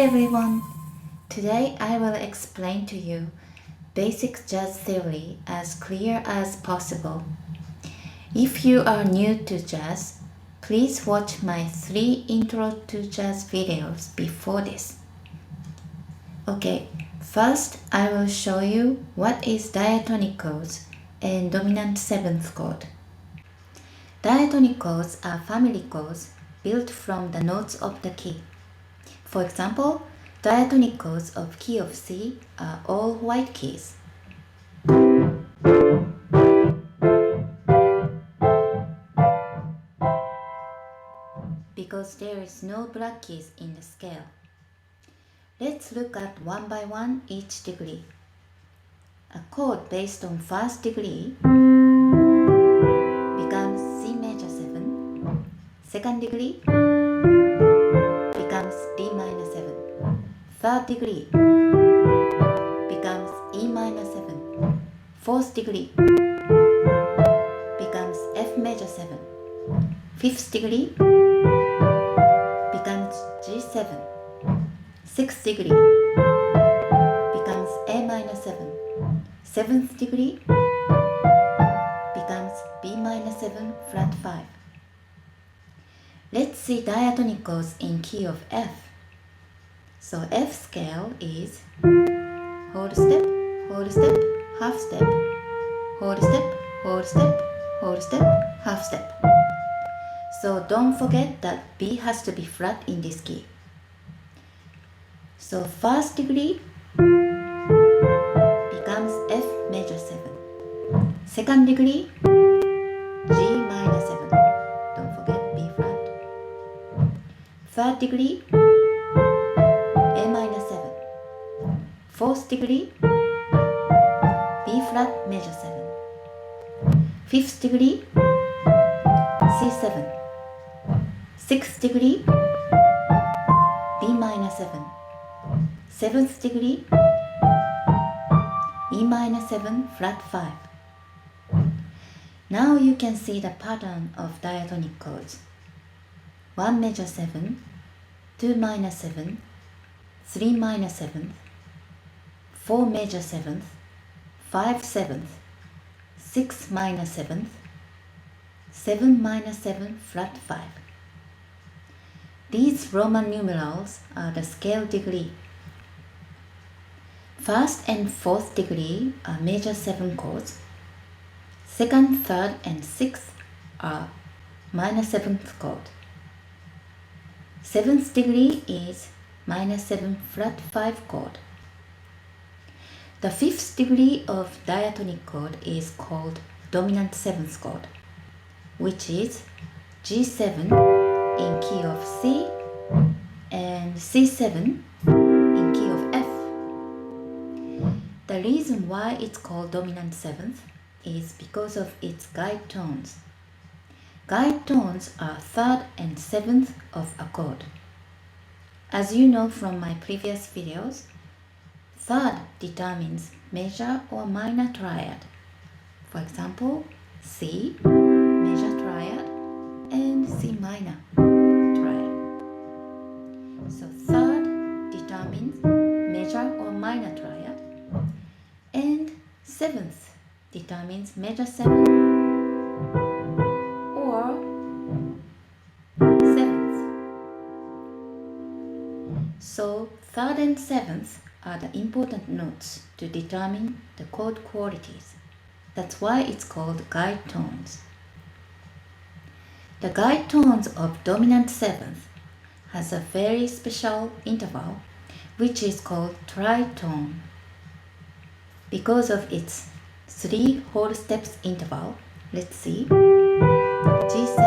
everyone! Today I will explain to you basic jazz theory as clear as possible. If you are new to jazz, please watch my 3 intro to jazz videos before this. Okay, first I will show you what is diatonic chords and dominant 7th chord. Diatonic chords are family chords built from the notes of the key. For example, diatonic chords of key of C are all white keys. Because there is no black keys in the scale. Let's look at one by one each degree. A chord based on first degree becomes C major 7. Second degree becomes D minor 7. Third degree becomes E minor 7. Fourth degree becomes F major 7. Fifth degree becomes G7. Sixth degree becomes A minor 7. Seventh degree becomes B minor 7 flat 5. Let's see diatonic chords in key of F. So F scale is whole step, half step, whole step, whole step, whole step, half step. So don't forget that B has to be flat in this key. So first degree becomes F major 7. Second degree G minor 7. Don't forget B flat. Third degree A minor 7. Fourth degree B flat major 7. Fifth degree C7. Sixth degree B minor 7. Seventh degree E minor 7 flat 5. Now you can see the pattern of diatonic chords. 1 major 7, 2 minor 7, 3 minor 7, 4 major 7th, 5 7th, 6 minor 7th, 7 minor 7 flat 5. These Roman numerals are the scale degree. First and fourth degree are major 7 chords. Second, third, and sixth are minor 7th chord. Seventh degree is minor 7 flat 5 chord. The fifth degree of diatonic chord is called dominant 7th chord, which is G7 in key of C and C7 in key of F. The reason why it's called dominant 7th is because of its guide tones. Guide tones are 3rd and 7th of a chord. As you know from my previous videos, 3rd determines major or minor triad. For example, C, major triad, and C minor triad. So 3rd determines major or minor triad, and 7th determines major 7 or 7th. So 3rd and 7th are the important notes to determine the chord qualities. That's why it's called guide tones. The guide tones of dominant 7th has a very special interval which is called tritone. Because of its 3 whole steps interval, let's see. G7,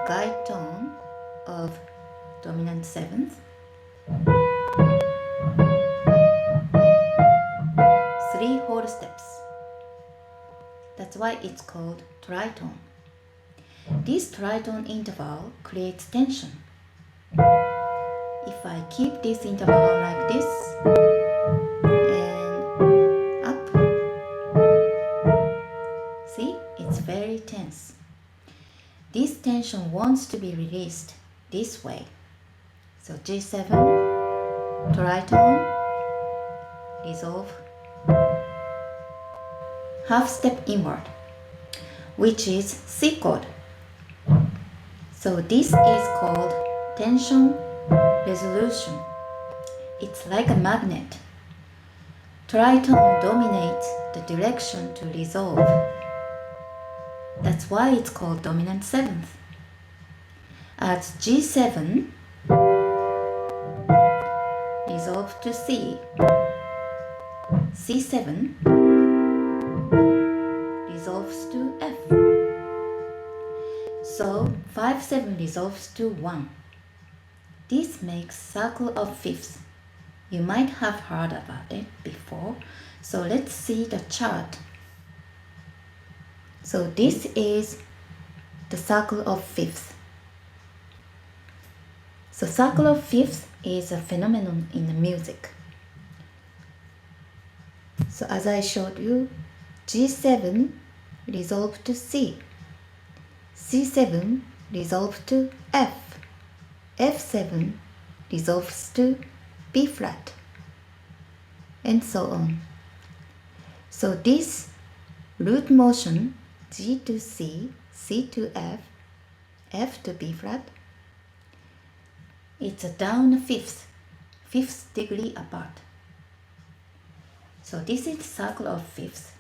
guide tone of dominant 7th. 3 whole steps. That's why it's called tritone. This tritone interval creates tension. If I keep this interval like this and up, see, it's very tense. This tension wants to be released this way. So G7, tritone, resolve, half step inward, which is C chord. So this is called tension resolution. It's like a magnet. Tritone dominates the direction to resolve. That's why it's called dominant seventh. As G7, resolve to C, C7, resolves to F. So 5-7 resolves to 1. This makes circle of fifths. You might have heard about it before, so let's see the chart. So this is the circle of fifths. So circle of fifths is a phenomenon in the music. So as I showed you, G7 resolve to C, C7 resolve to F, F7 resolves to B flat, and so on. So this root motion, G to C, C to F, F to B flat, it's a down fifth degree apart. So this is circle of fifths.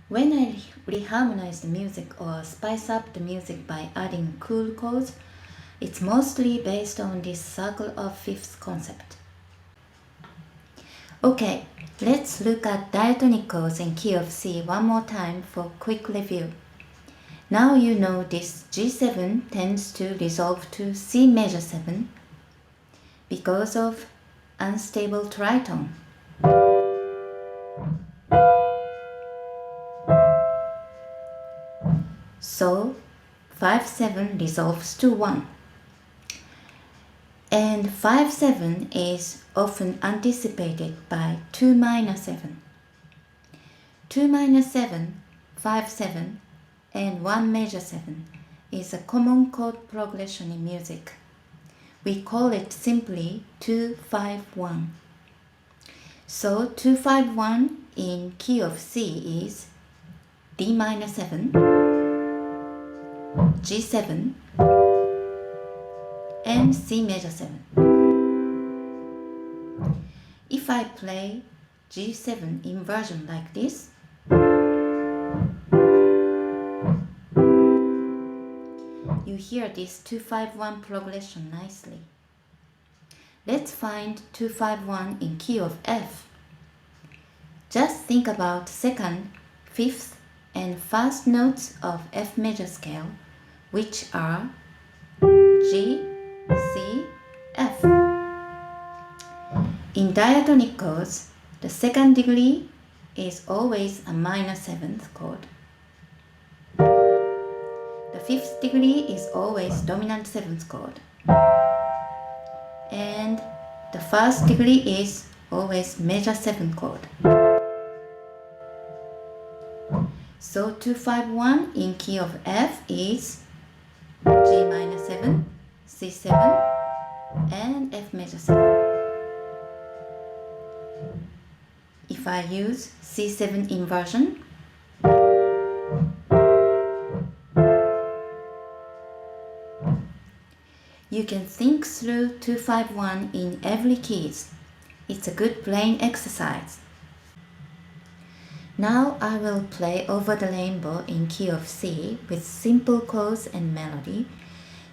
When I reharmonize the music or spice up the music by adding cool chords, it's mostly based on this circle of fifths concept. Okay, let's look at diatonic chords in key of C one more time for quick review. Now you know this G7 tends to resolve to C major 7 because of unstable tritone. So 5-7 resolves to 1. And 5-7 is often anticipated by 2 minor 7. 2 minor 7, 5-7, and 1 major 7 is a common chord progression in music. We call it simply 2-5-1. So 2-5-1 in key of C is D minor 7, G7, and C major 7. If I play G7 inversion like this, you hear this 2-5-1 progression nicely. Let's find 2-5-1 in key of F. Just think about second, fifth, and first notes of F major scale, which are G, C, F. In diatonic chords, the second degree is always a minor 7th chord. The fifth degree is always dominant 7th chord. And the first degree is always major 7th chord. So 2-5-1 in key of F is G minor 7, C7, and F major 7. If I use C7 inversion, you can think through 2-5-1 in every keys. It's a good playing exercise. Now I will play Over the Rainbow in key of C with simple chords and melody,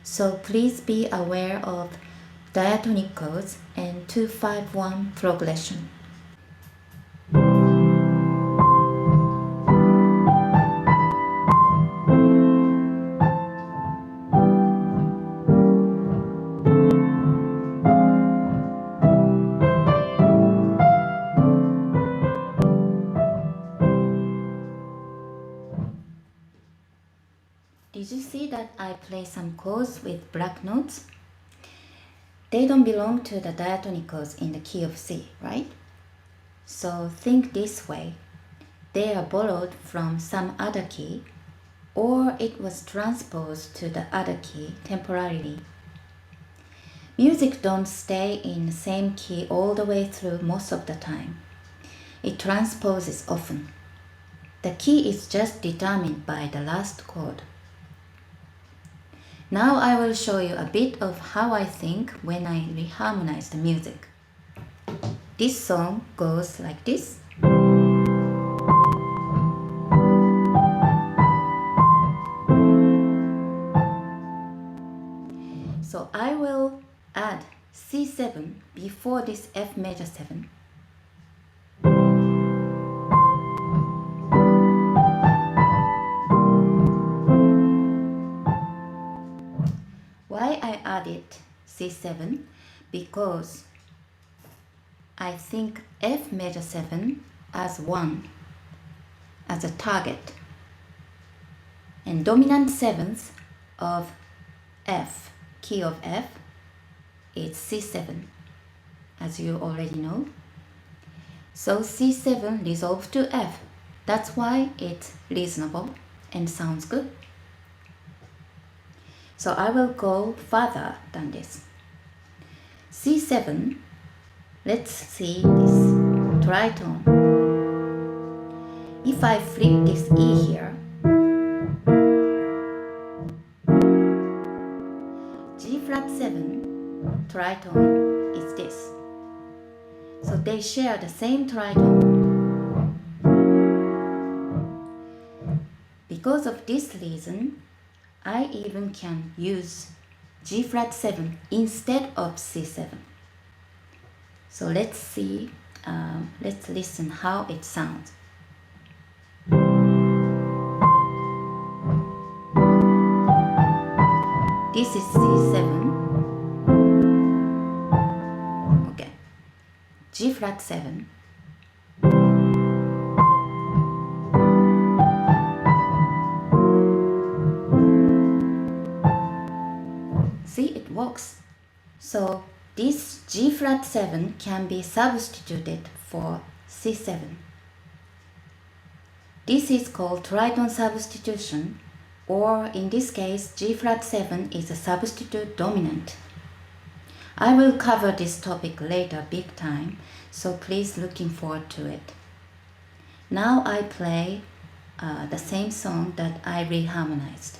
so please be aware of diatonic chords and 2-5-1 progression. Did you see that I play some chords with black notes? They don't belong to the diatonic chords in the key of C, right? So think this way. They are borrowed from some other key, or it was transposed to the other key temporarily. Music don't stay in the same key all the way through most of the time. It transposes often. The key is just determined by the last chord. Now I will show you a bit of how I think when I reharmonize the music. This song goes like this. So I will add C7 before this F major 7. Why I added C7? Because I think F major 7 as 1 as a target, and dominant 7th of F, key of F, is C7, as you already know. So C7 resolves to F. That's why it's reasonable and sounds good. So I will go further than this. C7, let's see this tritone. If I flip this E here, G flat 7 tritone is this. So they share the same tritone. Because of this reason, I even can use G flat 7 instead of C7. So let's see, let's listen how it sounds. This is C7. Okay. G flat 7. See, it works. So this G flat 7 can be substituted for C7. This is called tritone substitution, or in this case, G flat 7 is a substitute dominant. I will cover this topic later big time, so please looking forward to it. Now I play the same song that I reharmonized.